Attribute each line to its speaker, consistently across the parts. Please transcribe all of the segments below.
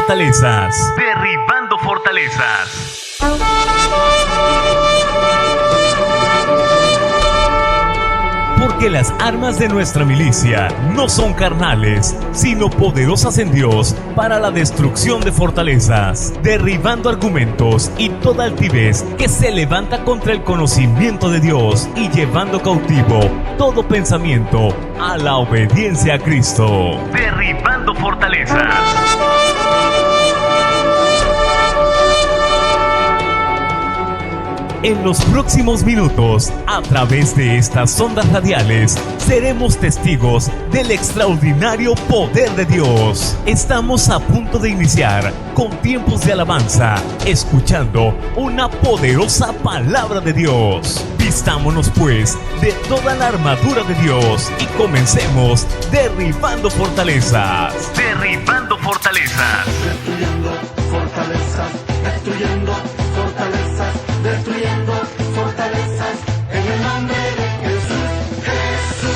Speaker 1: fortalezas. Derribando fortalezas. Porque las armas de nuestra milicia no son carnales, sino poderosas en Dios para la destrucción de fortalezas, derribando argumentos y toda altivez que se levanta contra el conocimiento de Dios y llevando cautivo todo pensamiento a la obediencia a Cristo. Derribando fortalezas. En los próximos minutos, a través de estas ondas radiales, seremos testigos del extraordinario poder de Dios. Estamos a punto de iniciar con tiempos de alabanza, escuchando una poderosa palabra de Dios. Vistámonos pues de toda la armadura de Dios y comencemos derribando fortalezas. Derribando fortalezas.
Speaker 2: Destruyendo fortalezas, destruyendo fortalezas, destruyendo fortalezas, en el nombre de Jesús, Jesús.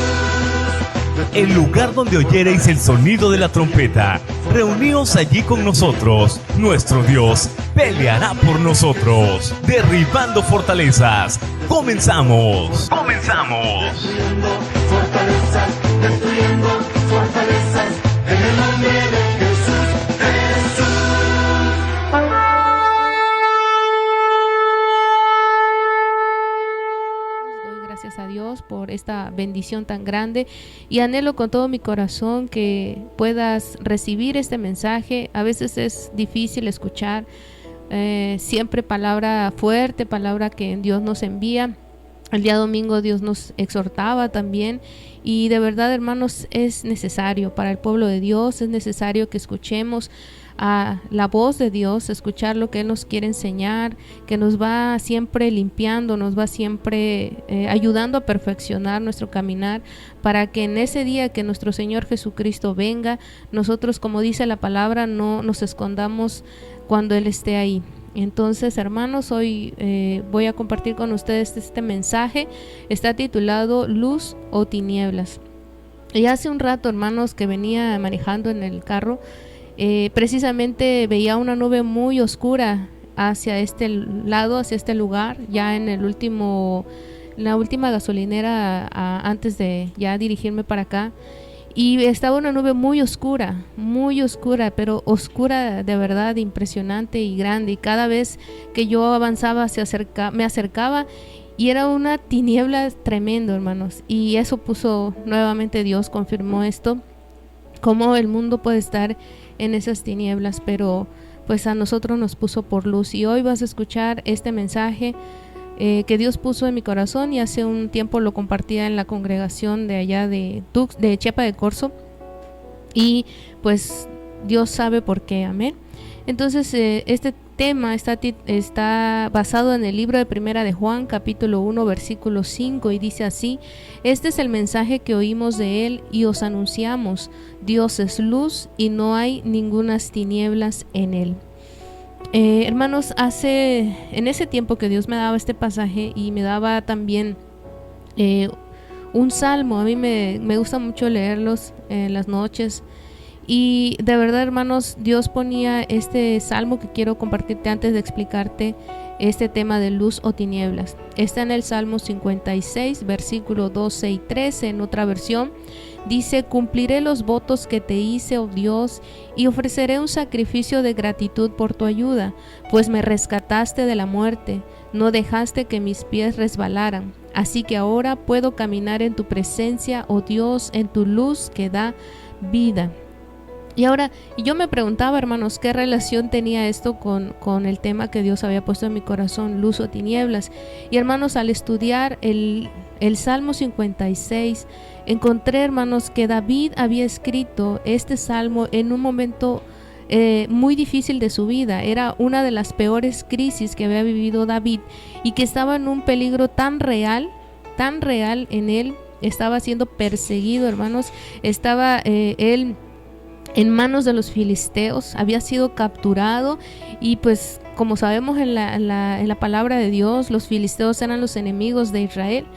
Speaker 1: El lugar donde oyereis el sonido de la trompeta, reuníos allí con nosotros. Nuestro Dios peleará por nosotros. Derribando fortalezas. Comenzamos. Comenzamos.
Speaker 2: Destruyendo fortalezas, destruyendo fortalezas, en el nombre de Jesús, Jesús.
Speaker 3: Doy gracias a Dios por esta bendición tan grande y anhelo con todo mi corazón que puedas recibir este mensaje. A veces es difícil escuchar, siempre palabra fuerte, palabra que Dios nos envía. El día domingo Dios nos exhortaba también y de verdad, hermanos, es necesario para el pueblo de Dios, es necesario que escuchemos a la voz de Dios, escuchar lo que Él nos quiere enseñar, que nos va siempre limpiando, nos va siempre ayudando a perfeccionar nuestro caminar, para que en ese día que nuestro Señor Jesucristo venga, nosotros, como dice la palabra, no nos escondamos cuando Él esté ahí. Entonces, hermanos, hoy voy a compartir con ustedes este mensaje. Está titulado Luz o Tinieblas. Y hace un rato, hermanos, que venía manejando en el carro, precisamente veía una nube muy oscura hacia este lado, hacia este lugar, ya en la última gasolinera antes de ya dirigirme para acá. Y estaba una nube muy oscura, pero oscura de verdad, impresionante y grande. Y cada vez que yo avanzaba, me acercaba y era una tiniebla tremendo, hermanos. Y eso puso nuevamente, Dios confirmó esto, cómo el mundo puede estar en esas tinieblas, pero pues a nosotros nos puso por luz. Y hoy vas a escuchar este mensaje que Dios puso en mi corazón, y hace un tiempo lo compartía en la congregación de allá de Chiapa de Corzo, y pues Dios sabe por qué, amén. Entonces este tema está basado en el libro de Primera de Juan, capítulo 1, versículo 5, y dice así: este es el mensaje que oímos de Él y os anunciamos, Dios es luz y no hay ningunas tinieblas en Él. Hermanos, en ese tiempo que Dios me daba este pasaje y me daba también un salmo, a mí me gusta mucho leerlos en las noches, y de verdad, hermanos, Dios ponía este salmo que quiero compartirte antes de explicarte este tema de luz o tinieblas. Está en el Salmo 56, versículo 12 y 13, en otra versión. Dice: cumpliré los votos que te hice, oh Dios, y ofreceré un sacrificio de gratitud por tu ayuda, pues me rescataste de la muerte, no dejaste que mis pies resbalaran. Así que ahora puedo caminar en tu presencia, oh Dios, en tu luz que da vida. Y ahora, yo me preguntaba, hermanos, ¿qué relación tenía esto con el tema que Dios había puesto en mi corazón, luz o tinieblas? Y hermanos, al estudiar el Salmo 56, encontré, hermanos, que David había escrito este salmo en un momento muy difícil de su vida. Era una de las peores crisis que había vivido David, y que estaba en un peligro tan real en él. Estaba siendo perseguido, hermanos. Estaba él en manos de los filisteos, había sido capturado, y pues como sabemos en la palabra de Dios, los filisteos eran los enemigos de Israel.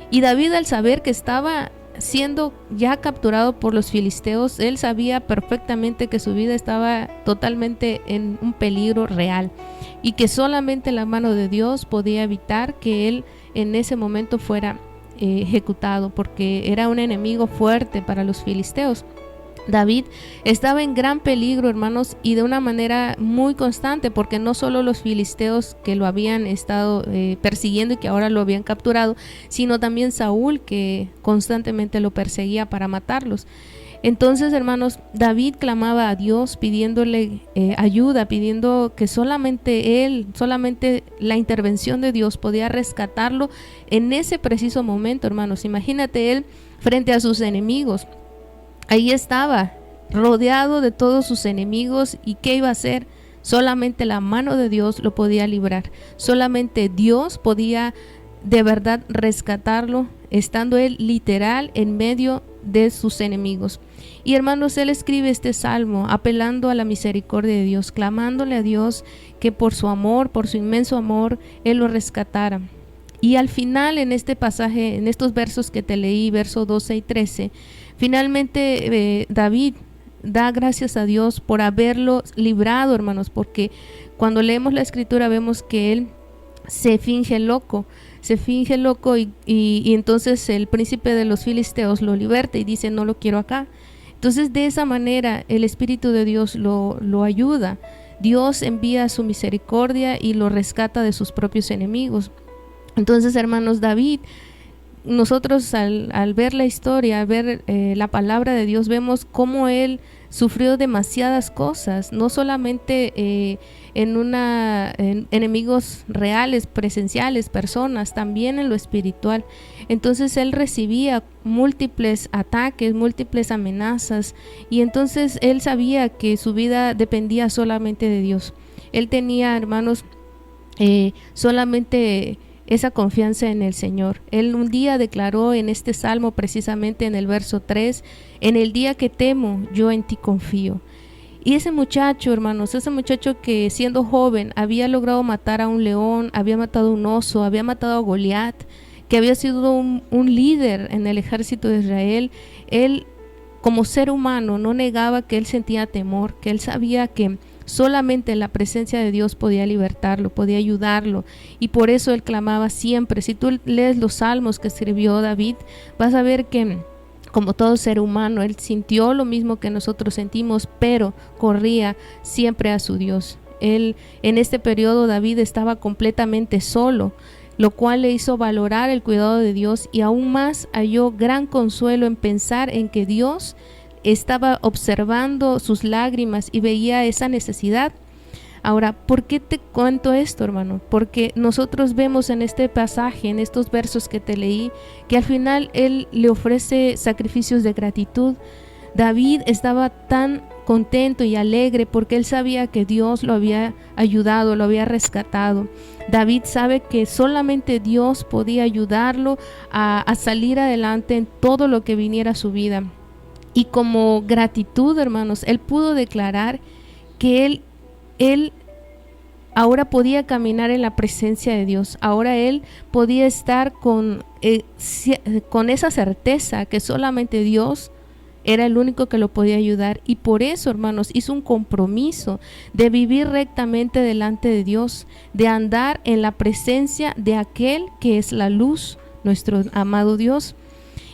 Speaker 3: Y David, al saber que estaba siendo ya capturado por los filisteos, él sabía perfectamente que su vida estaba totalmente en un peligro real y que solamente la mano de Dios podía evitar que él en ese momento fuera ejecutado, porque era un enemigo fuerte para los filisteos. David estaba en gran peligro, hermanos, y de una manera muy constante, porque no solo los filisteos que lo habían estado persiguiendo y que ahora lo habían capturado, sino también Saúl, que constantemente lo perseguía para matarlos. Entonces, hermanos, David clamaba a Dios pidiéndole ayuda, pidiendo que solamente la intervención de Dios podía rescatarlo en ese preciso momento, hermanos. Imagínate él frente a sus enemigos. Ahí estaba, rodeado de todos sus enemigos, ¿y qué iba a hacer? Solamente la mano de Dios lo podía librar. Solamente Dios podía de verdad rescatarlo, estando él literal en medio de sus enemigos. Y hermanos, él escribe este salmo apelando a la misericordia de Dios, clamándole a Dios que por su amor, por su inmenso amor, él lo rescatara. Y al final, en este pasaje, en estos versos que te leí, versos 12 y 13, finalmente David da gracias a Dios por haberlo librado, hermanos, porque cuando leemos la escritura vemos que él se finge loco y entonces el príncipe de los filisteos lo liberta y dice: no lo quiero acá. Entonces de esa manera el Espíritu de Dios lo ayuda. Dios envía su misericordia y lo rescata de sus propios enemigos. Entonces, hermanos, David, nosotros al ver la historia, al ver la palabra de Dios, vemos cómo él sufrió demasiadas cosas, no solamente en enemigos reales, presenciales, personas, también en lo espiritual. Entonces él recibía múltiples ataques, múltiples amenazas, y entonces él sabía que su vida dependía solamente de Dios. Él tenía, hermanos, solamente esa confianza en el Señor. Él un día declaró en este salmo, precisamente en el verso 3, en el día que temo, yo en ti confío. Y ese muchacho, hermanos, ese muchacho que siendo joven había logrado matar a un león, había matado a un oso, había matado a Goliat, que había sido un líder en el ejército de Israel, él como ser humano no negaba que él sentía temor, que él sabía que solamente la presencia de Dios podía libertarlo, podía ayudarlo, y por eso él clamaba siempre. Si tú lees los salmos que escribió David, vas a ver que como todo ser humano, él sintió lo mismo que nosotros sentimos, pero corría siempre a su Dios. Él, en este periodo, David estaba completamente solo, lo cual le hizo valorar el cuidado de Dios, y aún más halló gran consuelo en pensar en que Dios estaba observando sus lágrimas y veía esa necesidad. Ahora, ¿por qué te cuento esto, hermano? Porque nosotros vemos en este pasaje, en estos versos que te leí, que al final él le ofrece sacrificios de gratitud. David estaba tan contento y alegre porque él sabía que Dios lo había ayudado, lo había rescatado. David sabe que solamente Dios podía ayudarlo a salir adelante en todo lo que viniera a su vida. Y como gratitud, hermanos, él pudo declarar que él ahora podía caminar en la presencia de Dios. Ahora él podía estar con esa certeza que solamente Dios era el único que lo podía ayudar. Y por eso, hermanos, hizo un compromiso de vivir rectamente delante de Dios, de andar en la presencia de aquel que es la luz, nuestro amado Dios.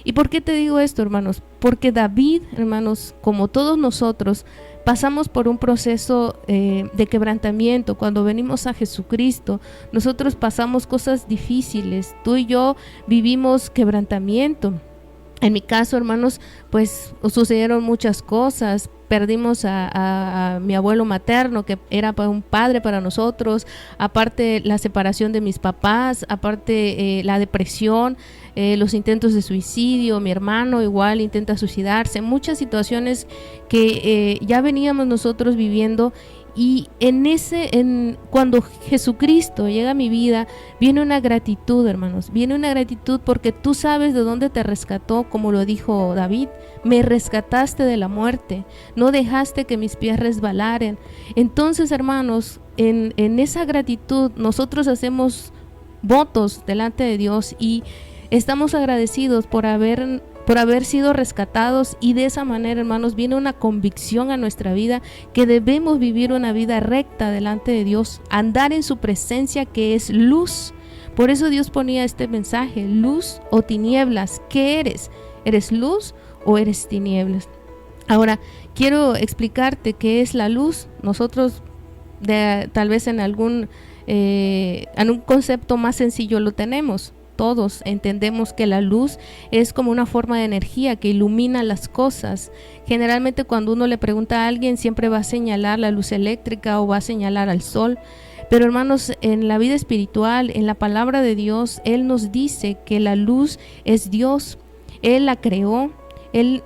Speaker 3: ¿Y por qué te digo esto, hermanos? Porque David, hermanos, como todos nosotros, pasamos por un proceso de quebrantamiento. Cuando venimos a Jesucristo, nosotros pasamos cosas difíciles. Tú y yo vivimos quebrantamiento. En mi caso, hermanos, pues sucedieron muchas cosas. Perdimos a mi abuelo materno, que era un padre para nosotros, aparte la separación de mis papás, aparte la depresión, los intentos de suicidio. Mi hermano igual intenta suicidarse, muchas situaciones que ya veníamos nosotros viviendo. Y cuando Jesucristo llega a mi vida, viene una gratitud, hermanos, viene una gratitud porque tú sabes de dónde te rescató, como lo dijo David: me rescataste de la muerte, no dejaste que mis pies resbalaran. Entonces, hermanos, en esa gratitud nosotros hacemos votos delante de Dios y estamos agradecidos por haber por haber sido rescatados, y de esa manera, hermanos, viene una convicción a nuestra vida que debemos vivir una vida recta delante de Dios, andar en su presencia, que es luz. Por eso Dios ponía este mensaje: luz o tinieblas. ¿Qué eres? ¿Eres luz o eres tinieblas? Ahora, quiero explicarte qué es la luz. Nosotros tal vez en un concepto más sencillo lo tenemos. Todos entendemos que la luz es como una forma de energía que ilumina las cosas. Generalmente cuando uno le pregunta a alguien, siempre va a señalar la luz eléctrica o va a señalar al sol. Pero hermanos, en la vida espiritual, en la palabra de Dios, Él nos dice que la luz es Dios. Él la creó.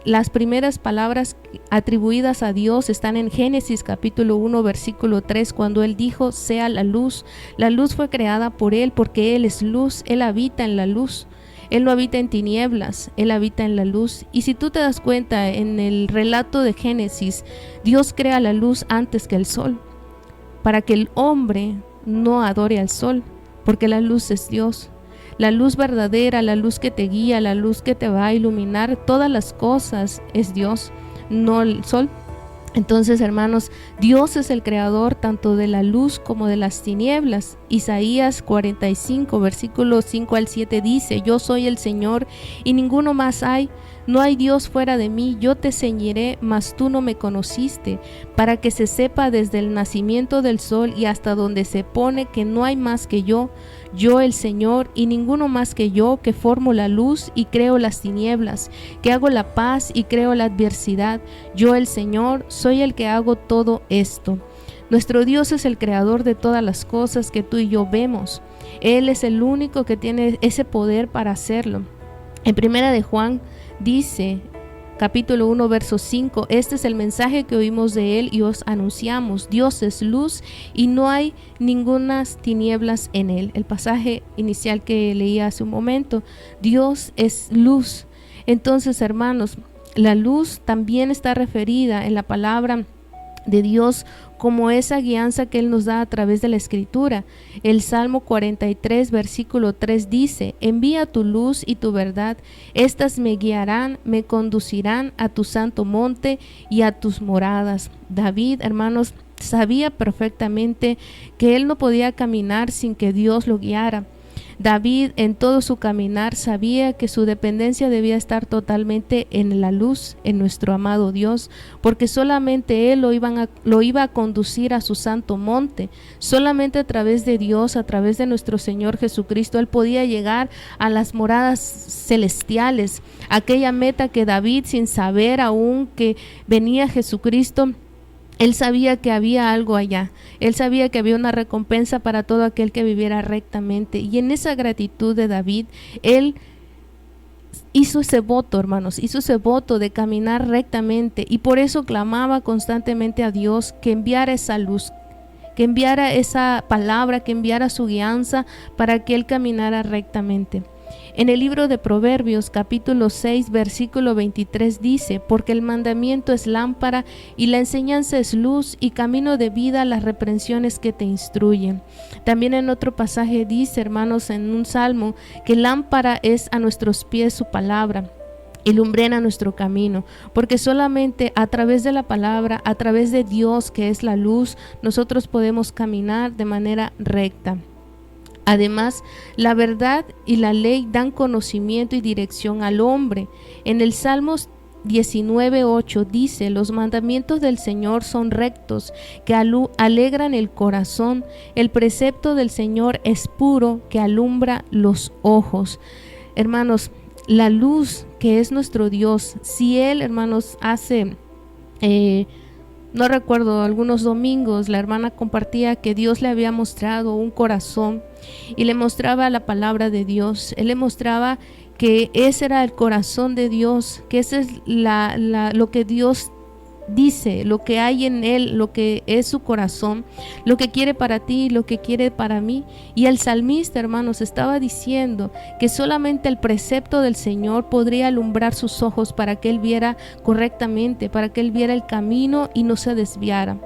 Speaker 3: Las primeras palabras atribuidas a Dios están en Génesis capítulo 1 versículo 3, cuando Él dijo: sea la luz. La luz fue creada por Él porque Él es luz. Él habita en la luz. Él no habita en tinieblas, Él habita en la luz. Y si tú te das cuenta, en el relato de Génesis, Dios crea la luz antes que el sol, para que el hombre no adore al sol, porque la luz es Dios. La luz verdadera, la luz que te guía, la luz que te va a iluminar todas las cosas es Dios, no el sol. Entonces, hermanos, Dios es el creador tanto de la luz como de las tinieblas. Isaías 45, versículos 5 al 7 dice: yo soy el Señor y ninguno más hay. No hay Dios fuera de mí. Yo te ceñiré, mas tú no me conociste, para que se sepa desde el nacimiento del sol y hasta donde se pone que no hay más que yo el Señor, y ninguno más que yo, que formo la luz y creo las tinieblas, que hago la paz y creo la adversidad. Yo el Señor soy el que hago todo esto. Nuestro Dios es el creador de todas las cosas que tú y yo vemos. Él es el único que tiene ese poder para hacerlo. En Primera de Juan dice, capítulo 1, verso 5: este es el mensaje que oímos de Él y os anunciamos: Dios es luz y no hay ningunas tinieblas en Él. El pasaje inicial que leí hace un momento, Dios es luz. Entonces, hermanos, la luz también está referida en la palabra de Dios como esa guianza que Él nos da a través de la Escritura. El Salmo 43, versículo 3 dice: envía tu luz y tu verdad, estas me guiarán, me conducirán a tu santo monte y a tus moradas. David, hermanos, sabía perfectamente que él no podía caminar sin que Dios lo guiara. David, en todo su caminar, sabía que su dependencia debía estar totalmente en la luz, en nuestro amado Dios, porque solamente Él lo iba a conducir a su santo monte. Solamente a través de Dios, a través de nuestro Señor Jesucristo, Él podía llegar a las moradas celestiales, aquella meta que David, sin saber aún que venía Jesucristo, él sabía que había algo allá. Él sabía que había una recompensa para todo aquel que viviera rectamente. Y en esa gratitud de David, él hizo ese voto, hermanos, hizo ese voto de caminar rectamente. Y por eso clamaba constantemente a Dios que enviara esa luz, que enviara esa palabra, que enviara su guianza para que él caminara rectamente. En el libro de Proverbios, capítulo 6, versículo 23 dice: porque el mandamiento es lámpara y la enseñanza es luz, y camino de vida las reprensiones que te instruyen. También en otro pasaje dice, hermanos, en un salmo, que lámpara es a nuestros pies su palabra y lumbrera nuestro camino, porque solamente a través de la palabra, a través de Dios, que es la luz, nosotros podemos caminar de manera recta. Además, la verdad y la ley dan conocimiento y dirección al hombre. En el Salmos 19:8 dice: los mandamientos del Señor son rectos, que alegran el corazón. El precepto del Señor es puro, que alumbra los ojos. Hermanos, la luz que es nuestro Dios, si Él, hermanos, hace... no recuerdo, algunos domingos la hermana compartía que Dios le había mostrado un corazón y le mostraba la palabra de Dios. Él le mostraba que ese era el corazón de Dios, que ese es lo que Dios dice, lo que hay en Él, lo que es su corazón, lo que quiere para ti, lo que quiere para mí. Y el salmista, hermanos, estaba diciendo que solamente el precepto del Señor podría alumbrar sus ojos para que Él viera correctamente, para que Él viera el camino y no se desviara.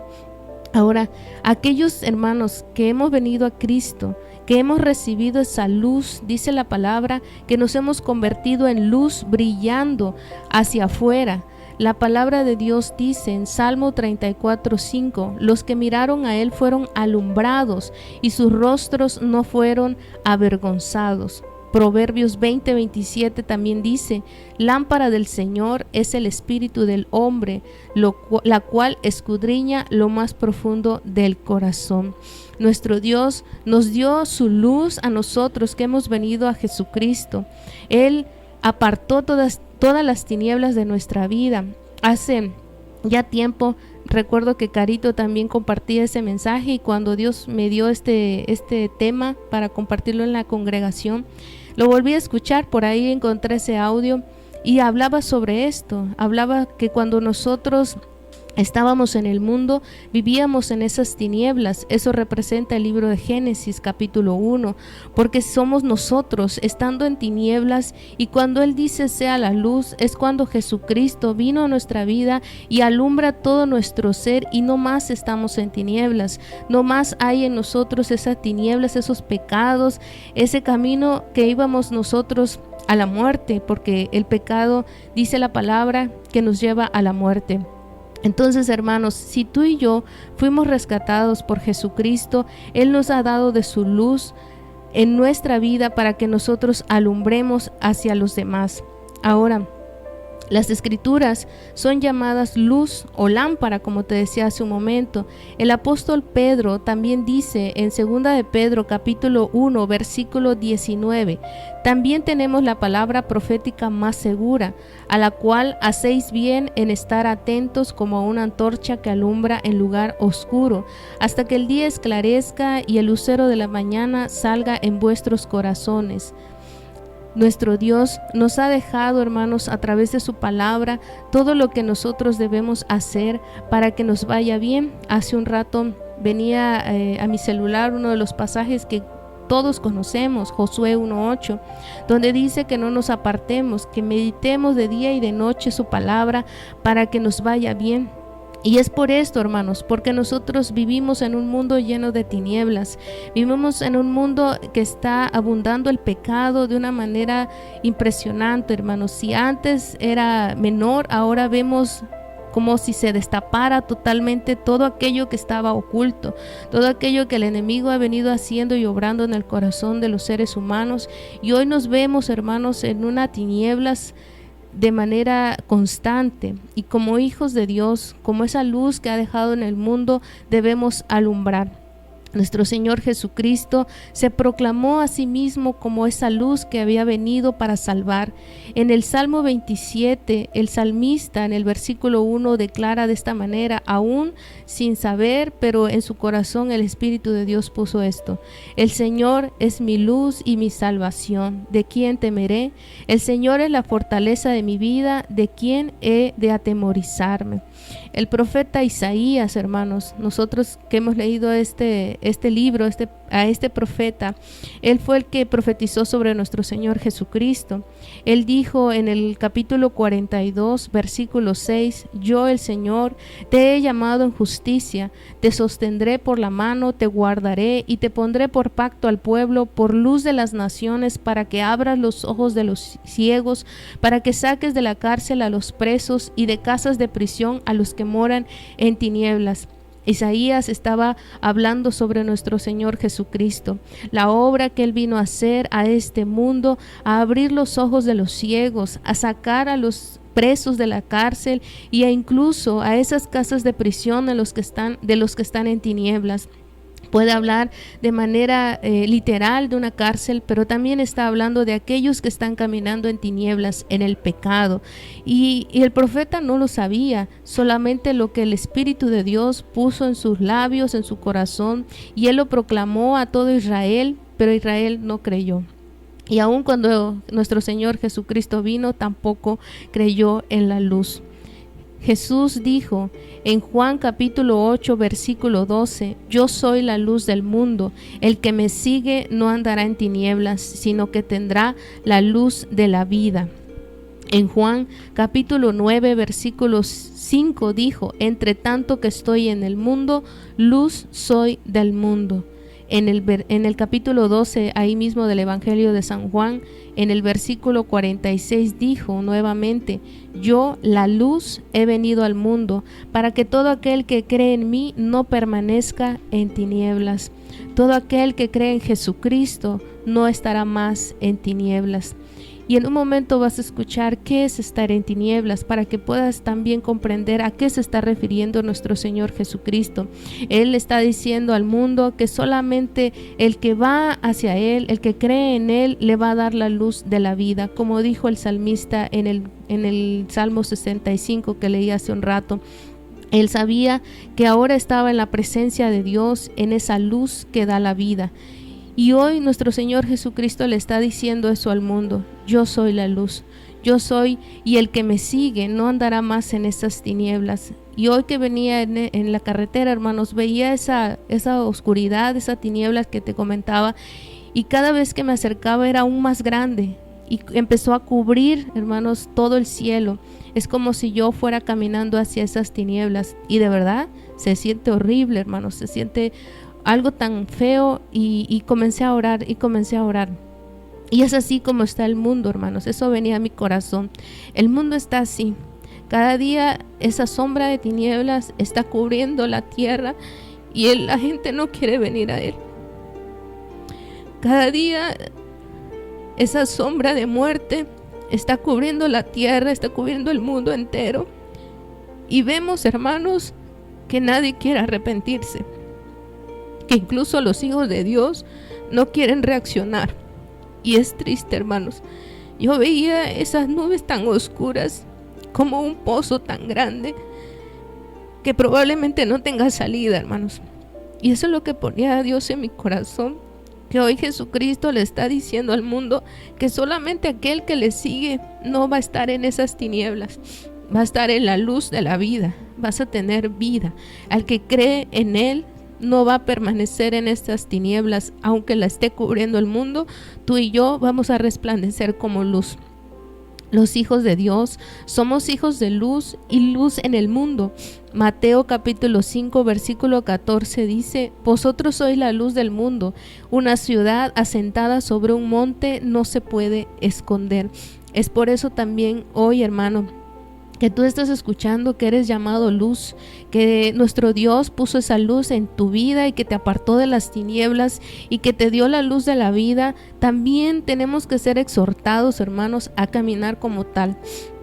Speaker 3: Ahora, aquellos hermanos que hemos venido a Cristo, que hemos recibido esa luz, dice la palabra, que nos hemos convertido en luz brillando hacia afuera. La palabra de Dios dice en Salmo 34:5, los que miraron a Él fueron alumbrados y sus rostros no fueron avergonzados. Proverbios 20:27 también dice, lámpara del Señor es el espíritu del hombre, la cual escudriña lo más profundo del corazón. Nuestro Dios nos dio su luz a nosotros que hemos venido a Jesucristo. Él apartó todas las tinieblas de nuestra vida. Hace ya tiempo recuerdo que Carito también compartía ese mensaje, y cuando Dios me dio este tema para compartirlo en la congregación, lo volví a escuchar. Por ahí encontré ese audio y hablaba sobre esto. Hablaba que cuando nosotros estábamos en el mundo, vivíamos en esas tinieblas. Eso representa el libro de Génesis capítulo 1, porque somos nosotros estando en tinieblas, y cuando Él dice sea la luz, es cuando Jesucristo vino a nuestra vida y alumbra todo nuestro ser, y no más estamos en tinieblas, no más hay en nosotros esas tinieblas, esos pecados, ese camino que íbamos nosotros a la muerte, porque el pecado, dice la palabra, que nos lleva a la muerte. Entonces, hermanos, si tú y yo fuimos rescatados por Jesucristo, Él nos ha dado de su luz en nuestra vida para que nosotros alumbremos hacia los demás. Ahora, las escrituras son llamadas luz o lámpara, como te decía hace un momento. El apóstol Pedro también dice en 2 de Pedro capítulo 1 versículo 19, también tenemos la palabra profética más segura, a la cual hacéis bien en estar atentos como a una antorcha que alumbra en lugar oscuro, hasta que el día esclarezca y el lucero de la mañana salga en vuestros corazones. Nuestro Dios nos ha dejado, hermanos, a través de su palabra, todo lo que nosotros debemos hacer para que nos vaya bien. Hace un rato venía a mi celular uno de los pasajes que todos conocemos, Josué 1:8, donde dice que no nos apartemos, que meditemos de día y de noche su palabra para que nos vaya bien. Y es por esto, hermanos, porque nosotros vivimos en un mundo lleno de tinieblas, vivimos en un mundo que está abundando el pecado de una manera impresionante, hermanos. Si antes era menor, ahora vemos como si se destapara totalmente todo aquello que estaba oculto, todo aquello que el enemigo ha venido haciendo y obrando en el corazón de los seres humanos. Y hoy nos vemos, hermanos, en una tinieblas de manera constante, y como hijos de Dios, como esa luz que ha dejado en el mundo, debemos alumbrar. Nuestro Señor Jesucristo se proclamó a sí mismo como esa luz que había venido para salvar. En el Salmo 27, el salmista en el versículo 1 declara de esta manera, aún sin saber, pero en su corazón el Espíritu de Dios puso esto: el Señor es mi luz y mi salvación, ¿de quién temeré? El Señor es la fortaleza de mi vida, ¿de quién he de atemorizarme? El profeta Isaías, hermanos, nosotros que hemos leído este libro, a este profeta, él fue el que profetizó sobre nuestro Señor Jesucristo. Él dijo en el capítulo 42, versículo 6, yo el Señor te he llamado en justicia, te sostendré por la mano, te guardaré y te pondré por pacto al pueblo, por luz de las naciones, para que abras los ojos de los ciegos, para que saques de la cárcel a los presos y de casas de prisión a los que moran en tinieblas. Isaías estaba hablando sobre nuestro Señor Jesucristo, la obra que Él vino a hacer a este mundo, a abrir los ojos de los ciegos, a sacar a los presos de la cárcel y incluso a esas casas de prisión de los que están en tinieblas. Puede hablar de manera literal de una cárcel, pero también está hablando de aquellos que están caminando en tinieblas, en el pecado. Y el profeta no lo sabía, solamente lo que el Espíritu de Dios puso en sus labios, en su corazón, y él lo proclamó a todo Israel, pero Israel no creyó. Y aun cuando nuestro Señor Jesucristo vino, tampoco creyó en la luz. Jesús dijo en Juan capítulo 8 versículo 12, yo soy la luz del mundo, el que me sigue no andará en tinieblas, sino que tendrá la luz de la vida. En Juan capítulo 9 versículo 5 dijo: entre tanto que estoy en el mundo, luz soy del mundo. En el capítulo 12, ahí mismo del Evangelio de San Juan, en el versículo 46 dijo nuevamente: yo, la luz, he venido al mundo, para que todo aquel que cree en mí no permanezca en tinieblas. Todo aquel que cree en Jesucristo no estará más en tinieblas. Y en un momento vas a escuchar qué es estar en tinieblas, para que puedas también comprender a qué se está refiriendo nuestro Señor Jesucristo. Él está diciendo al mundo que solamente el que va hacia Él, el que cree en Él, le va a dar la luz de la vida, como dijo el salmista en el Salmo 65 que leí hace un rato. Él sabía que ahora estaba en la presencia de Dios, en esa luz que da la vida. Y hoy nuestro Señor Jesucristo le está diciendo eso al mundo: yo soy la luz, yo soy, y el que me sigue no andará más en esas tinieblas. Y hoy que venía en la carretera, hermanos, veía esa oscuridad, esa tinieblas que te comentaba, y cada vez que me acercaba era aún más grande, y empezó a cubrir, hermanos, todo el cielo. Es como si yo fuera caminando hacia esas tinieblas, y de verdad se siente horrible, hermanos, se siente algo tan feo, y comencé a orar, y es así como está el mundo, hermanos. Eso venía a mi corazón. El mundo está así. Cada día esa sombra de tinieblas está cubriendo la tierra, y la gente no quiere venir a Él. Cada día esa sombra de muerte está cubriendo la tierra, está cubriendo el mundo entero, y vemos, hermanos, que nadie quiere arrepentirse, que incluso los hijos de Dios no quieren reaccionar. Y es triste, hermanos. Yo veía esas nubes tan oscuras, como un pozo tan grande que probablemente no tenga salida, hermanos. Y eso es lo que ponía a Dios en mi corazón, que hoy Jesucristo le está diciendo al mundo que solamente aquel que le sigue no va a estar en esas tinieblas, va a estar en la luz de la vida, vas a tener vida. Al que cree en Él no va a permanecer en estas tinieblas, aunque la esté cubriendo el mundo. Tú y yo vamos a resplandecer como luz. Los hijos de Dios somos hijos de luz, y luz en el mundo. Mateo capítulo 5 versículo 14 dice: vosotros sois la luz del mundo. Una ciudad asentada sobre un monte no se puede esconder. Es por eso también hoy, hermano, que tú estás escuchando, que eres llamado luz, que nuestro Dios puso esa luz en tu vida y que te apartó de las tinieblas y que te dio la luz de la vida. También tenemos que ser exhortados, hermanos, a caminar como tal.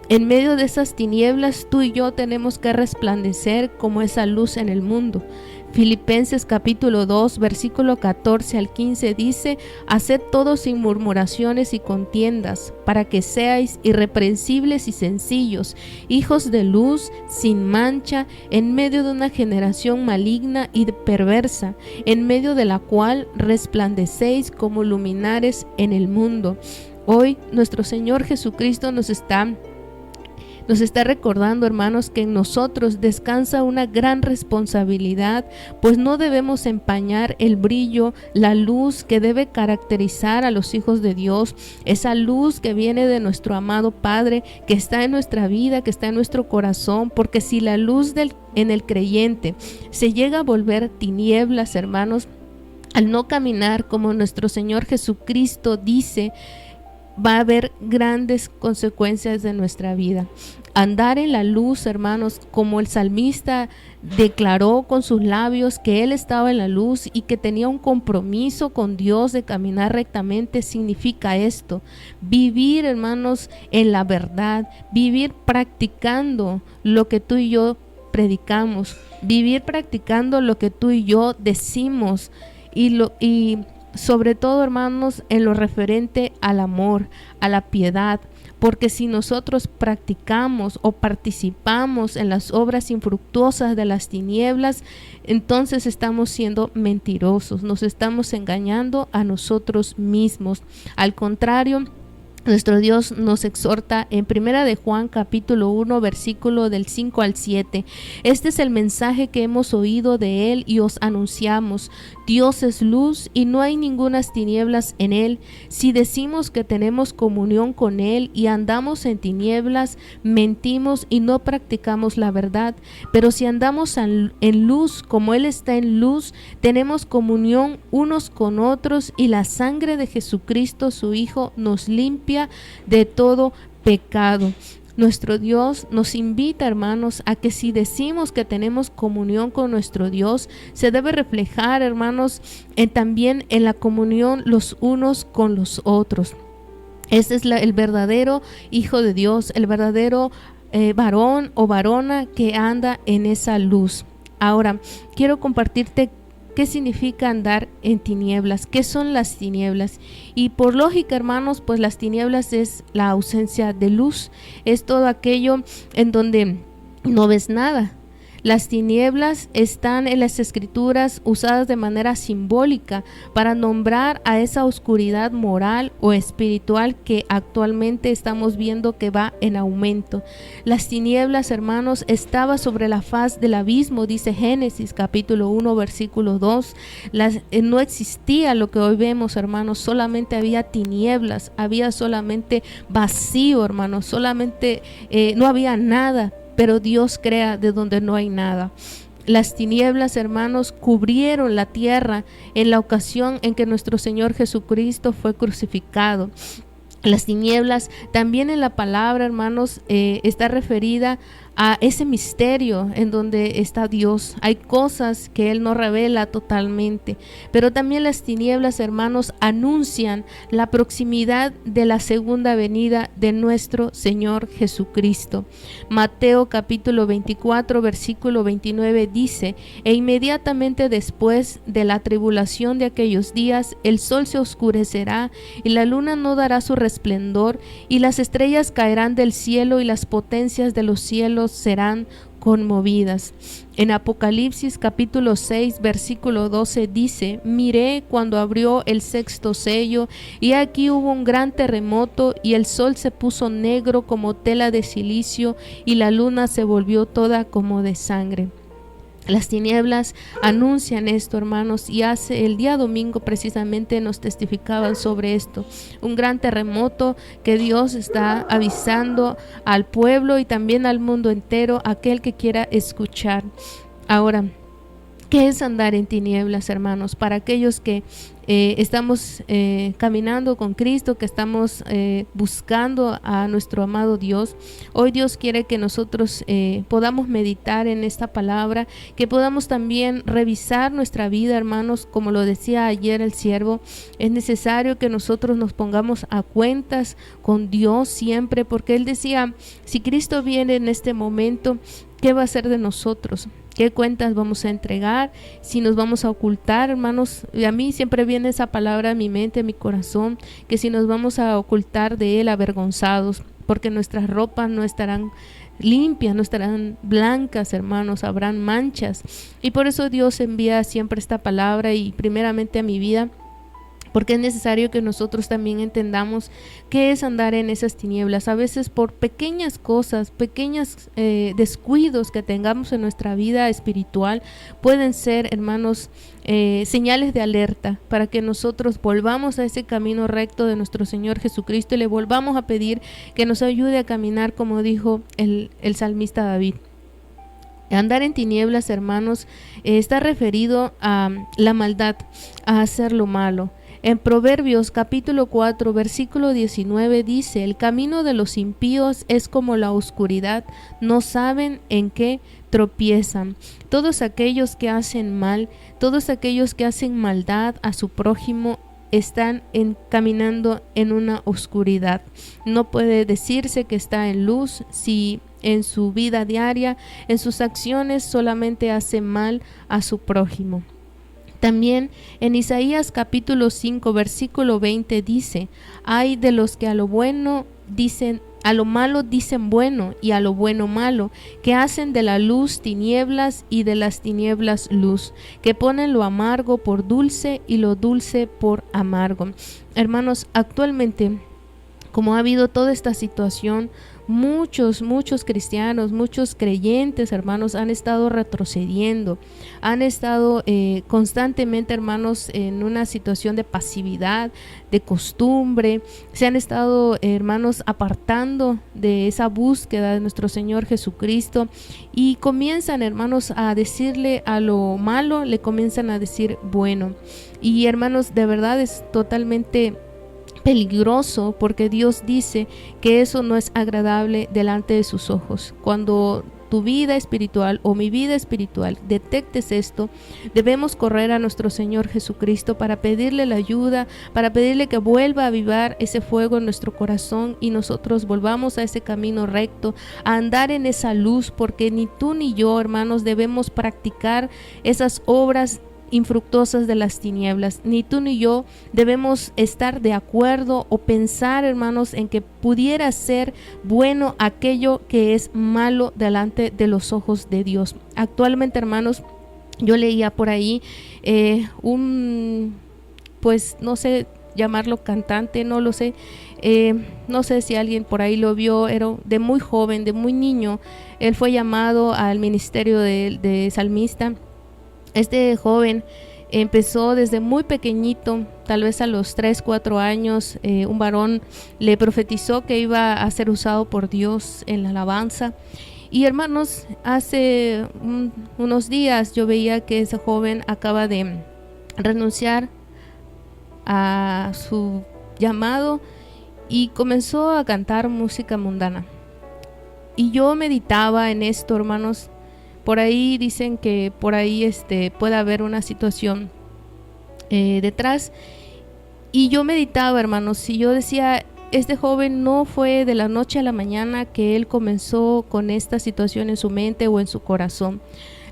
Speaker 3: En medio de esas tinieblas, tú y yo tenemos que resplandecer como esa luz en el mundo. Filipenses capítulo 2 versículo 14 al 15 dice: haced todo sin murmuraciones y contiendas, para que seáis irreprensibles y sencillos, hijos de luz, sin mancha, en medio de una generación maligna y perversa, en medio de la cual resplandecéis como luminares en el mundo. Hoy nuestro Señor Jesucristo nos está recordando, hermanos, que en nosotros descansa una gran responsabilidad, pues no debemos empañar el brillo, la luz que debe caracterizar a los hijos de Dios, esa luz que viene de nuestro amado Padre, que está en nuestra vida, que está en nuestro corazón, porque si la luz en el creyente se llega a volver tinieblas, hermanos, al no caminar como nuestro Señor Jesucristo dice, va a haber grandes consecuencias de nuestra vida. Andar en la luz, hermanos, como el salmista declaró con sus labios que él estaba en la luz y que tenía un compromiso con Dios de caminar rectamente, significa esto: vivir, hermanos, en la verdad, vivir practicando lo que tú y yo predicamos, vivir practicando lo que tú y yo decimos, y sobre todo, hermanos, en lo referente al amor, a la piedad, porque si nosotros practicamos o participamos en las obras infructuosas de las tinieblas, entonces estamos siendo mentirosos, nos estamos engañando a nosotros mismos. Al contrario, Nuestro Dios nos exhorta en 1 de Juan capítulo 1 versículo del 5 al 7. Este es el mensaje que hemos oído de Él y os anunciamos. Dios es luz y no hay ningunas tinieblas en Él. Si decimos que tenemos comunión con Él y andamos en tinieblas, mentimos y no practicamos la verdad. Pero si andamos en luz como Él está en luz, tenemos comunión unos con otros y la sangre de Jesucristo, su Hijo, nos limpia de todo pecado. Nuestro Dios nos invita, hermanos, a que si decimos que tenemos comunión con nuestro Dios, se debe reflejar, hermanos, también en la comunión los unos con los otros. Este es el verdadero Hijo de Dios, el verdadero varón o varona que anda en esa luz. Ahora, quiero compartirte ¿qué significa andar en tinieblas? ¿Qué son las tinieblas? Y por lógica, hermanos, pues las tinieblas es la ausencia de luz, es todo aquello en donde no ves nada. Las tinieblas están en las escrituras usadas de manera simbólica para nombrar a esa oscuridad moral o espiritual que actualmente estamos viendo que va en aumento. Las tinieblas, hermanos, estaba sobre la faz del abismo, dice Génesis capítulo 1 versículo 2. No existía lo que hoy vemos, hermanos, solamente había tinieblas, había solamente vacío, hermanos, solamente no había nada. Pero Dios crea de donde no hay nada. Las tinieblas, hermanos, cubrieron la tierra en la ocasión en que nuestro Señor Jesucristo fue crucificado. Las tinieblas también en la palabra, hermanos, está referida a ese misterio en donde está Dios. Hay cosas que Él no revela totalmente, pero también las tinieblas, hermanos, anuncian la proximidad de la segunda venida de nuestro Señor Jesucristo. Mateo capítulo 24 versículo 29 dice: e inmediatamente después de la tribulación de aquellos días, el sol se oscurecerá y la luna no dará su esplendor, y las estrellas caerán del cielo y las potencias de los cielos serán conmovidas. En Apocalipsis capítulo 6 versículo 12 dice: miré cuando abrió el sexto sello, y aquí hubo un gran terremoto, y el sol se puso negro como tela de silicio, y la luna se volvió toda como de sangre. Las tinieblas anuncian esto, hermanos, y el día domingo precisamente nos testificaban sobre esto. Un gran terremoto que Dios está avisando al pueblo y también al mundo entero, aquel que quiera escuchar. Ahora, ¿qué es andar en tinieblas, hermanos? Para aquellos que estamos caminando con Cristo, que estamos buscando a nuestro amado Dios, hoy Dios quiere que nosotros podamos meditar en esta palabra, que podamos también revisar nuestra vida, hermanos. Como lo decía ayer el siervo, es necesario que nosotros nos pongamos a cuentas con Dios siempre, porque Él decía: si Cristo viene en este momento, ¿qué va a hacer de nosotros? ¿Qué cuentas vamos a entregar? Si nos vamos a ocultar, hermanos. Y a mí siempre viene esa palabra a mi mente, a mi corazón, que si nos vamos a ocultar de Él avergonzados, porque nuestras ropas no estarán limpias, no estarán blancas, hermanos, habrán manchas. Y por eso Dios envía siempre esta palabra, y primeramente a mi vida, porque es necesario que nosotros también entendamos qué es andar en esas tinieblas. A veces por pequeñas cosas, pequeños descuidos que tengamos en nuestra vida espiritual, pueden ser, hermanos, señales de alerta para que nosotros volvamos a ese camino recto de nuestro Señor Jesucristo y le volvamos a pedir que nos ayude a caminar como dijo el salmista David. Andar en tinieblas, hermanos, está referido a la maldad, a hacer lo malo. En Proverbios capítulo 4 versículo 19 dice: el camino de los impíos es como la oscuridad, no saben en qué tropiezan. Todos aquellos que hacen mal, todos aquellos que hacen maldad a su prójimo, están caminando en una oscuridad. No puede decirse que está en luz si en su vida diaria, en sus acciones, solamente hace mal a su prójimo. También en Isaías capítulo 5 versículo 20 dice: ay de los que a lo bueno dicen, a lo malo dicen bueno, y a lo bueno malo, que hacen de la luz tinieblas y de las tinieblas luz, que ponen lo amargo por dulce y lo dulce por amargo. Hermanos, actualmente como ha habido toda esta situación, muchos cristianos, muchos creyentes, hermanos, han estado retrocediendo, han estado constantemente, hermanos, en una situación de pasividad, de costumbre, se han estado, hermanos, apartando de esa búsqueda de nuestro Señor Jesucristo, y comienzan, hermanos, a decirle a lo malo, le comienzan a decir bueno. Y, hermanos, de verdad es totalmente peligroso, porque Dios dice que eso no es agradable delante de sus ojos. Cuando tu vida espiritual o mi vida espiritual detectes esto, debemos correr a nuestro Señor Jesucristo para pedirle la ayuda, para pedirle que vuelva a avivar ese fuego en nuestro corazón y nosotros volvamos a ese camino recto, a andar en esa luz, porque ni tú ni yo, hermanos, debemos practicar esas obras infructuosas de las tinieblas. Ni tú ni yo debemos estar de acuerdo o pensar, hermanos, en que pudiera ser bueno aquello que es malo delante de los ojos de Dios. Actualmente, hermanos, yo leía por ahí pues no sé llamarlo cantante, no lo sé, no sé si alguien por ahí lo vio, era de muy joven, de muy niño. Él fue llamado al ministerio de salmista. Este joven empezó desde muy pequeñito, tal vez a los 3-4 años, un varón le profetizó que iba a ser usado por Dios en la alabanza. Y, hermanos, hace unos días yo veía que ese joven acaba de renunciar a su llamado y comenzó a cantar música mundana. Y yo meditaba en esto, hermanos. Por ahí dicen que por ahí puede haber una situación detrás. Y yo meditaba, hermanos, y yo decía, este joven no fue de la noche a la mañana que él comenzó con esta situación en su mente o en su corazón.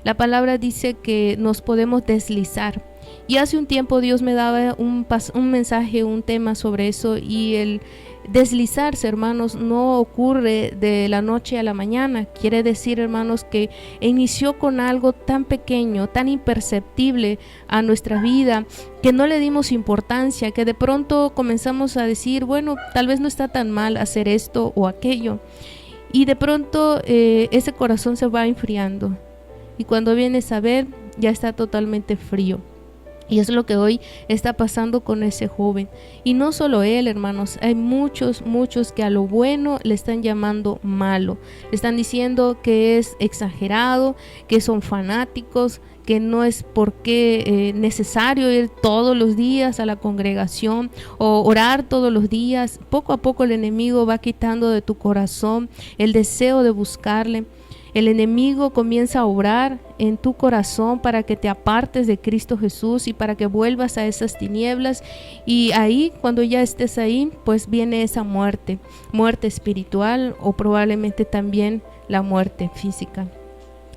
Speaker 3: La palabra dice que nos podemos deslizar. Y hace un tiempo Dios me daba un mensaje, un tema sobre eso, y el deslizarse, hermanos, no ocurre de la noche a la mañana. Quiere decir, hermanos, que inició con algo tan pequeño, tan imperceptible a nuestra vida, que no le dimos importancia, que de pronto comenzamos a decir, bueno, tal vez no está tan mal hacer esto o aquello. Y de pronto ese corazón se va enfriando. Y cuando vienes a ver, ya está totalmente frío. Y es lo que hoy está pasando con ese joven. Y no solo él, hermanos, hay muchos que a lo bueno le están llamando malo. Le están diciendo que es exagerado, que son fanáticos, que no es porque necesario ir todos los días a la congregación o orar todos los días. Poco a poco el enemigo va quitando de tu corazón el deseo de buscarle. El enemigo comienza a obrar en tu corazón para que te apartes de Cristo Jesús y para que vuelvas a esas tinieblas. Y ahí, cuando ya estés ahí, pues viene esa muerte espiritual o probablemente también la muerte física.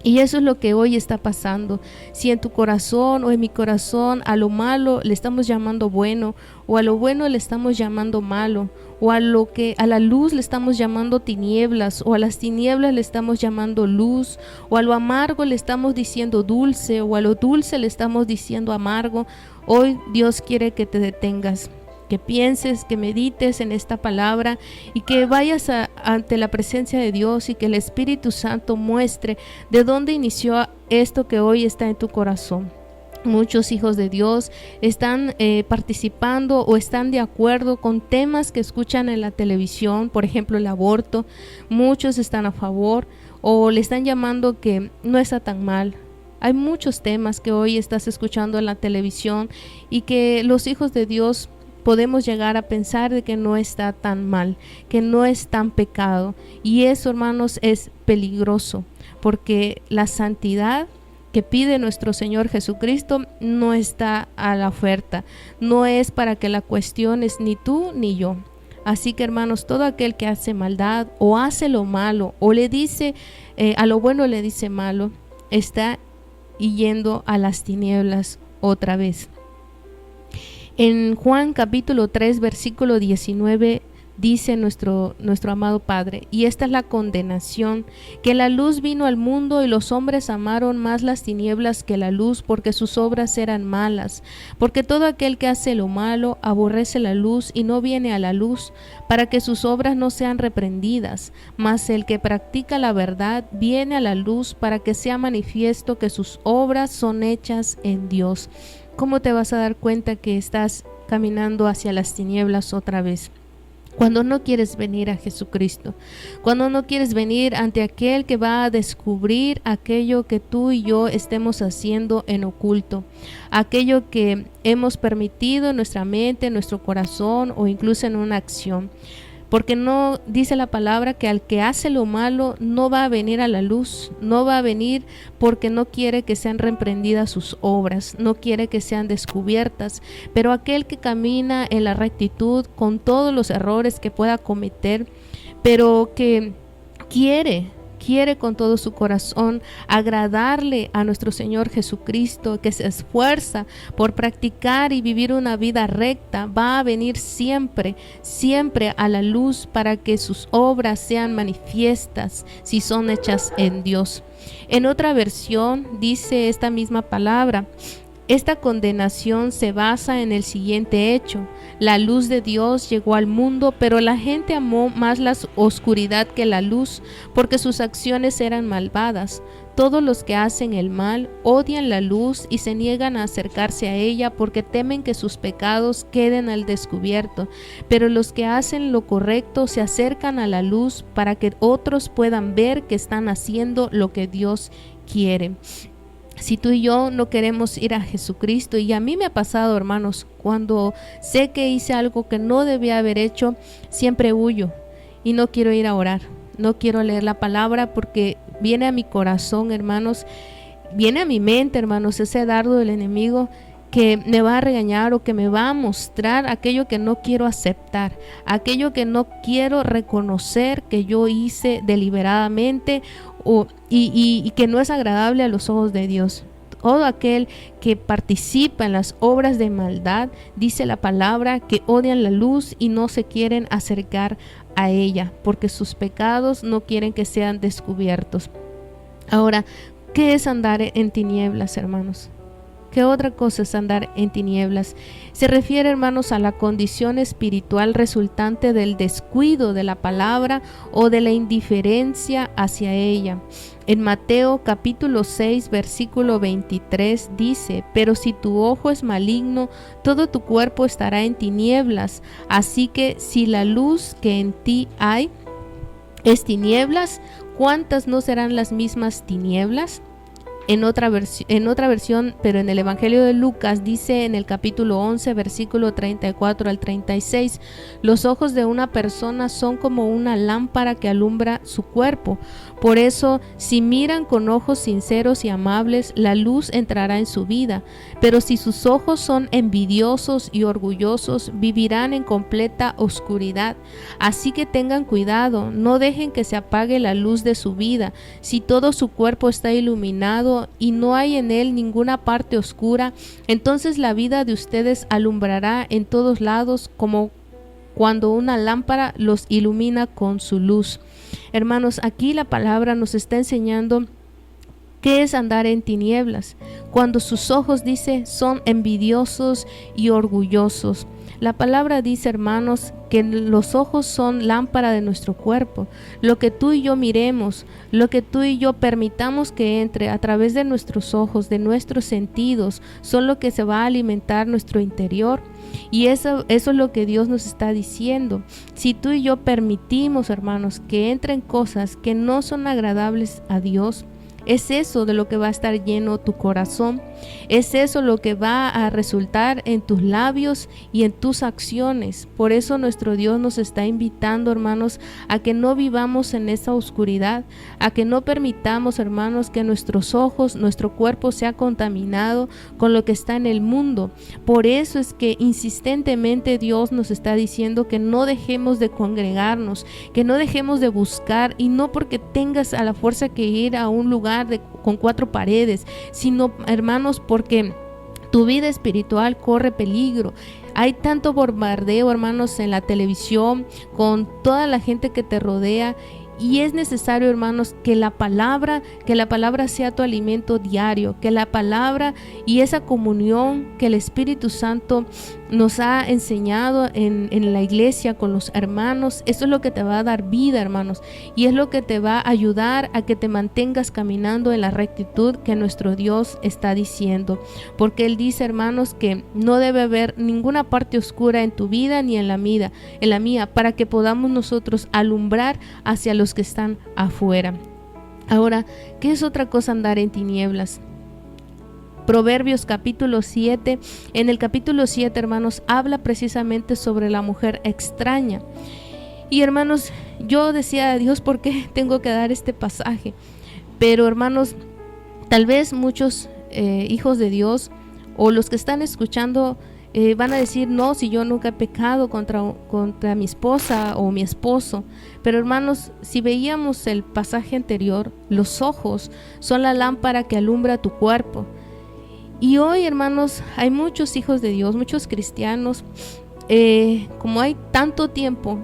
Speaker 3: Y eso es lo que hoy está pasando. Si en tu corazón o en mi corazón a lo malo le estamos llamando bueno, o a lo bueno le estamos llamando malo, o a la luz le estamos llamando tinieblas, o a las tinieblas le estamos llamando luz, o a lo amargo le estamos diciendo dulce, o a lo dulce le estamos diciendo amargo, hoy Dios quiere que te detengas, que pienses, que medites en esta palabra y que vayas ante la presencia de Dios y que el Espíritu Santo muestre de dónde inició esto que hoy está en tu corazón. Muchos hijos de Dios están participando o están de acuerdo con temas que escuchan en la televisión, por ejemplo el aborto. Muchos están a favor o le están llamando que no está tan mal. Hay muchos temas que hoy estás escuchando en la televisión y que los hijos de Dios podemos llegar a pensar de que no está tan mal, que no es tan pecado. Y eso, hermanos, es peligroso, porque la santidad que pide nuestro Señor Jesucristo no está a la oferta, no es para que la cuestiones ni tú ni yo. Así que, hermanos, todo aquel que hace maldad o hace lo malo o le dice a lo bueno le dice malo, está yendo a las tinieblas otra vez. En Juan capítulo 3 versículo 19 dice nuestro amado Padre. Y esta es la condenación, que la luz vino al mundo y los hombres amaron más las tinieblas que la luz, porque sus obras eran malas. Porque todo aquel que hace lo malo aborrece la luz y no viene a la luz, para que sus obras no sean reprendidas. Mas el que practica la verdad viene a la luz, para que sea manifiesto que sus obras son hechas en Dios. ¿Cómo te vas a dar cuenta que estás caminando hacia las tinieblas otra vez? Cuando no quieres venir a Jesucristo, cuando no quieres venir ante aquel que va a descubrir aquello que tú y yo estemos haciendo en oculto, aquello que hemos permitido en nuestra mente, en nuestro corazón o incluso en una acción. Porque no dice la palabra que al que hace lo malo no va a venir a la luz, no va a venir porque no quiere que sean reprendidas sus obras, no quiere que sean descubiertas, pero aquel que camina en la rectitud con todos los errores que pueda cometer, pero que quiere con todo su corazón agradarle a nuestro Señor Jesucristo, que se esfuerza por practicar y vivir una vida recta, va a venir siempre a la luz para que sus obras sean manifiestas si son hechas en Dios. En otra versión dice esta misma palabra: esta condenación se basa en el siguiente hecho: la luz de Dios llegó al mundo, pero la gente amó más la oscuridad que la luz, porque sus acciones eran malvadas. Todos los que hacen el mal odian la luz y se niegan a acercarse a ella, porque temen que sus pecados queden al descubierto. Pero los que hacen lo correcto se acercan a la luz para que otros puedan ver que están haciendo lo que Dios quiere. Si tú y yo no queremos ir a Jesucristo, y a mí me ha pasado, hermanos, cuando sé que hice algo que no debía haber hecho, siempre huyo y no quiero ir a orar, no quiero leer la palabra, porque viene a mi corazón, hermanos, viene a mi mente, hermanos, ese dardo del enemigo que me va a regañar o que me va a mostrar aquello que no quiero aceptar, aquello que no quiero reconocer que yo hice deliberadamente y que no es agradable a los ojos de Dios. Todo aquel que participa en las obras de maldad, dice la palabra, que odian la luz y no se quieren acercar a ella, porque sus pecados no quieren que sean descubiertos. Ahora, ¿qué es andar en tinieblas, hermanos? ¿Qué otra cosa es andar en tinieblas? Se refiere, hermanos, a la condición espiritual resultante del descuido de la palabra o de la indiferencia hacia ella. En Mateo capítulo 6 versículo 23 dice: pero si tu ojo es maligno, todo tu cuerpo estará en tinieblas. Así que si la luz que en ti hay es tinieblas, ¿cuántas no serán las mismas tinieblas? En otra versión, pero en el Evangelio de Lucas, dice en el capítulo 11, versículo 34 al 36, los ojos de una persona son como una lámpara que alumbra su cuerpo. Por eso, si miran con ojos sinceros y amables, la luz entrará en su vida. Pero si sus ojos son envidiosos y orgullosos, vivirán en completa oscuridad. Así que tengan cuidado, no dejen que se apague la luz de su vida. Si todo su cuerpo está iluminado y no hay en él ninguna parte oscura, entonces la vida de ustedes alumbrará en todos lados, como cuando una lámpara los ilumina con su luz. Hermanos, aquí la palabra nos está enseñando qué es andar en tinieblas, cuando sus ojos, dice, son envidiosos y orgullosos. La palabra dice, hermanos, que los ojos son lámpara de nuestro cuerpo. Lo que tú y yo miremos, lo que tú y yo permitamos que entre a través de nuestros ojos, de nuestros sentidos, son lo que se va a alimentar nuestro interior. Y eso es lo que Dios nos está diciendo. Si tú y yo permitimos, hermanos, que entren cosas que no son agradables a Dios, es eso de lo que va a estar lleno tu corazón, es eso lo que va a resultar en tus labios y en tus acciones. Por eso nuestro Dios nos está invitando, hermanos, a que no vivamos en esa oscuridad, a que no permitamos, hermanos, que nuestros ojos, nuestro cuerpo sea contaminado con lo que está en el mundo. Por eso es que insistentemente Dios nos está diciendo que no dejemos de congregarnos, que no dejemos de buscar, y no porque tengas a la fuerza que ir a un lugar con 4 paredes, sino, hermanos, porque tu vida espiritual corre peligro. Hay tanto bombardeo, hermanos, en la televisión, con toda la gente que te rodea. Y es necesario, hermanos, que la palabra sea tu alimento diario, que la palabra y esa comunión que el Espíritu Santo nos ha enseñado en la iglesia con los hermanos, eso es lo que te va a dar vida, hermanos, y es lo que te va a ayudar a que te mantengas caminando en la rectitud que nuestro Dios está diciendo, porque Él dice, hermanos, que no debe haber ninguna parte oscura en tu vida ni en la mía, para que podamos nosotros alumbrar hacia los que están afuera. Ahora, ¿qué es otra cosa andar en tinieblas? Proverbios capítulo 7, en el capítulo 7, hermanos, habla precisamente sobre la mujer extraña. Y hermanos, yo decía, Dios, ¿por qué tengo que dar este pasaje? Pero hermanos, tal vez muchos hijos de Dios o los que están escuchando van a decir, no, si yo nunca he pecado contra mi esposa o mi esposo. Pero hermanos, si veíamos el pasaje anterior, los ojos son la lámpara que alumbra tu cuerpo. Y hoy, hermanos, hay muchos hijos de Dios, muchos cristianos, como hay tanto tiempo,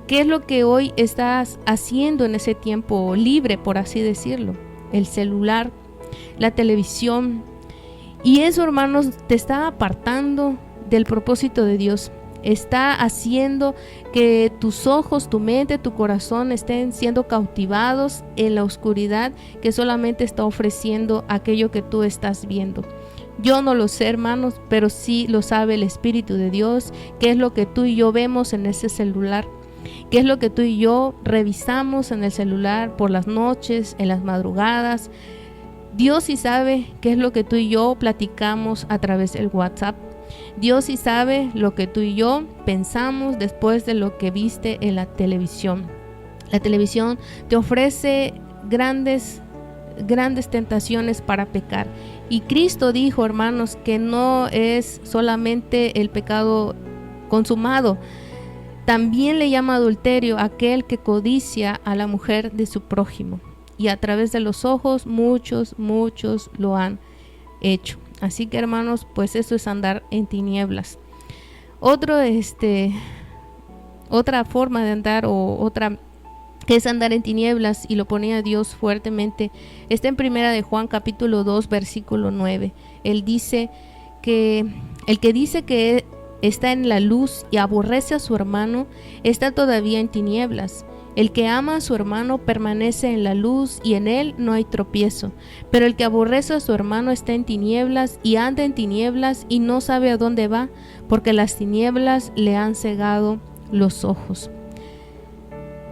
Speaker 3: ¿qué es lo que hoy estás haciendo en ese tiempo libre, por así decirlo? El celular, la televisión. Y eso, hermanos, te está apartando del propósito de Dios. Está haciendo que tus ojos, tu mente, tu corazón estén siendo cautivados en la oscuridad que solamente está ofreciendo aquello que tú estás viendo. Yo no lo sé, hermanos, pero sí lo sabe el Espíritu de Dios, qué es lo que tú y yo vemos en ese celular, qué es lo que tú y yo revisamos en el celular por las noches, en las madrugadas. Dios sí sabe qué es lo que tú y yo platicamos a través del WhatsApp. Dios sí sabe lo que tú y yo pensamos después de lo que viste en la televisión. La televisión te ofrece grandes tentaciones para pecar. Y Cristo dijo, hermanos, que no es solamente el pecado consumado. También le llama adulterio aquel que codicia a la mujer de su prójimo. Y a través de los ojos muchos lo han hecho. Así que, hermanos, pues eso es andar en tinieblas. Otra forma de andar, o otra que es andar en tinieblas, y lo ponía Dios fuertemente, está en Primera de Juan capítulo 2 versículo 9. Él dice que el que dice que está en la luz y aborrece a su hermano está todavía en tinieblas. El que ama a su hermano permanece en la luz y en él no hay tropiezo. Pero el que aborrece a su hermano está en tinieblas y anda en tinieblas y no sabe a dónde va, porque las tinieblas le han cegado los ojos.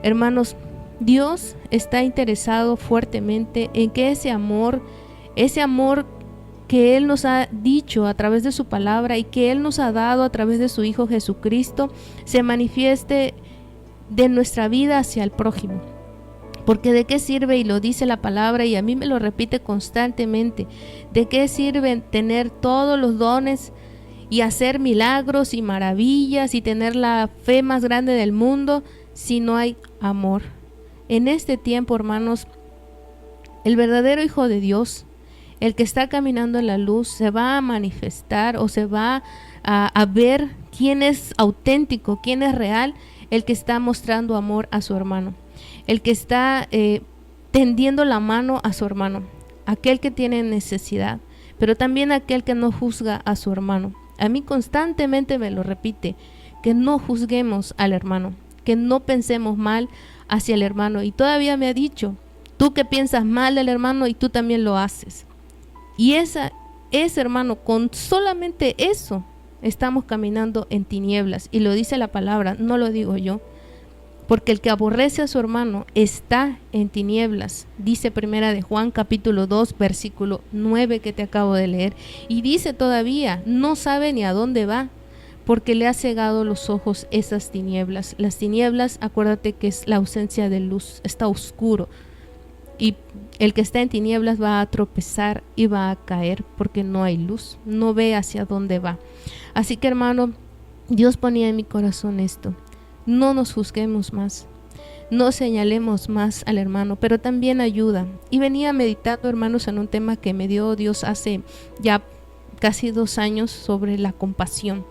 Speaker 3: Hermanos, Dios está interesado fuertemente en que ese amor que Él nos ha dicho a través de su palabra y que Él nos ha dado a través de su Hijo Jesucristo, se manifieste de nuestra vida hacia el prójimo. Porque de qué sirve, y lo dice la palabra y a mí me lo repite constantemente, de qué sirve tener todos los dones y hacer milagros y maravillas y tener la fe más grande del mundo si no hay amor. En este tiempo, hermanos, el verdadero Hijo de Dios, el que está caminando en la luz, se va a manifestar o se va a ver quién es auténtico, quién es real, el que está mostrando amor a su hermano, el que está tendiendo la mano a su hermano, aquel que tiene necesidad, pero también aquel que no juzga a su hermano. A mí constantemente me lo repite, que no juzguemos al hermano, que no pensemos mal hacia el hermano. Y todavía me ha dicho, tú que piensas mal del hermano y tú también lo haces. Y ese hermano, con solamente eso, estamos caminando en tinieblas, y lo dice la palabra, no lo digo yo, porque el que aborrece a su hermano está en tinieblas, dice Primera de Juan capítulo 2 versículo 9 que te acabo de leer, y dice todavía, no sabe ni a dónde va, porque le ha cegado los ojos esas tinieblas. Las tinieblas, acuérdate que es la ausencia de luz, está oscuro, y el que está en tinieblas va a tropezar y va a caer porque no hay luz, no ve hacia dónde va. Así que, hermano, Dios ponía en mi corazón esto: no nos juzguemos más, no señalemos más al hermano, pero también ayuda. Y venía meditando, hermanos, en un tema que me dio Dios hace ya casi 2 años sobre la compasión.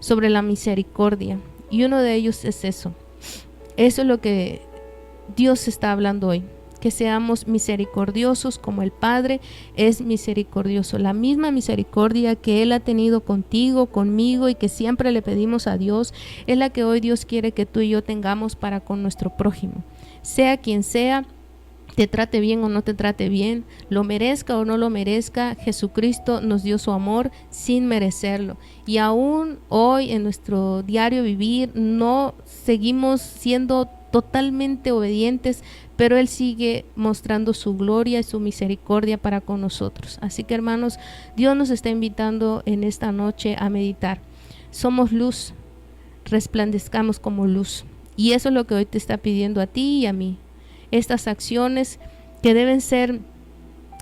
Speaker 3: sobre la misericordia. Y uno de ellos es eso. Eso es lo que Dios está hablando hoy. Que seamos misericordiosos como el Padre es misericordioso. La misma misericordia que Él ha tenido contigo, conmigo, y que siempre le pedimos a Dios, es la que hoy Dios quiere que tú y yo tengamos para con nuestro prójimo. Sea quien sea, te trate bien o no te trate bien, lo merezca o no lo merezca, Jesucristo nos dio su amor sin merecerlo. Y aún hoy en nuestro diario vivir no seguimos siendo totalmente obedientes, pero Él sigue mostrando su gloria y su misericordia para con nosotros. Así que, hermanos, Dios nos está invitando en esta noche a meditar. Somos luz, resplandezcamos como luz. Y eso es lo que hoy te está pidiendo a ti y a mí. Estas acciones que deben ser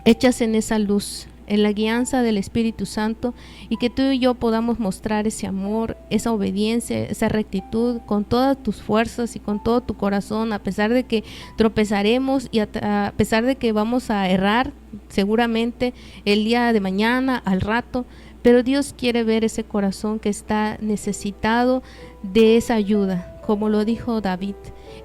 Speaker 3: hechas en esa luz, en la guianza del Espíritu Santo, y que tú y yo podamos mostrar ese amor, esa obediencia, esa rectitud con todas tus fuerzas y con todo tu corazón, a pesar de que tropezaremos y a pesar de que vamos a errar seguramente el día de mañana, al rato, pero Dios quiere ver ese corazón que está necesitado de esa ayuda, como lo dijo David.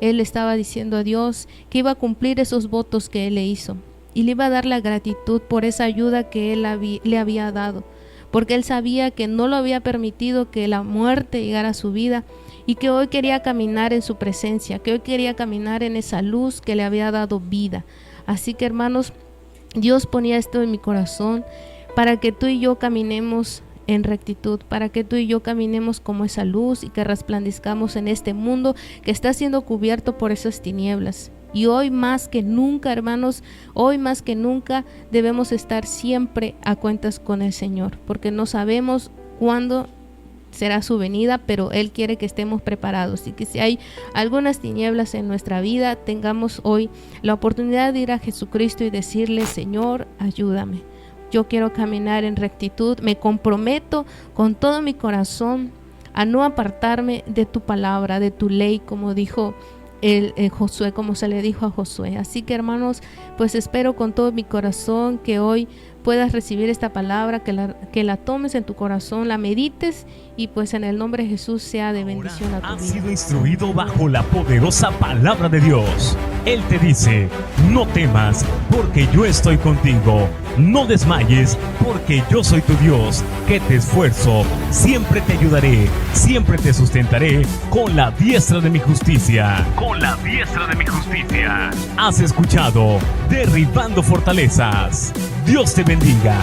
Speaker 3: Él estaba diciendo a Dios que iba a cumplir esos votos que Él le hizo. Y le iba a dar la gratitud por esa ayuda que Él le había dado, porque Él sabía que no lo había permitido que la muerte llegara a su vida, y que hoy quería caminar en su presencia, que hoy quería caminar en esa luz que le había dado vida. Así que, hermanos, Dios ponía esto en mi corazón para que tú y yo caminemos en rectitud, para que tú y yo caminemos como esa luz y que resplandezcamos en este mundo que está siendo cubierto por esas tinieblas. Y hoy más que nunca, hermanos, hoy más que nunca debemos estar siempre a cuentas con el Señor, porque no sabemos cuándo será su venida, pero Él quiere que estemos preparados, y que si hay algunas tinieblas en nuestra vida, tengamos hoy la oportunidad de ir a Jesucristo y decirle: Señor, ayúdame. Yo quiero caminar en rectitud, me comprometo con todo mi corazón a no apartarme de tu palabra, de tu ley, como dijo Josué, como se le dijo a Josué. Así que, hermanos, pues espero con todo mi corazón que hoy puedas recibir esta palabra, que la tomes en tu corazón, la medites, y pues en el nombre de Jesús sea de bendición a tu vida.
Speaker 1: Has sido instruido bajo la poderosa palabra de Dios. Él te dice: no temas, porque yo estoy contigo. No desmayes, porque yo soy tu Dios, que te esfuerzo. Siempre te ayudaré, siempre te sustentaré con la diestra de mi justicia. Con la diestra de mi justicia. Has escuchado Derribando Fortalezas. Dios te bendiga.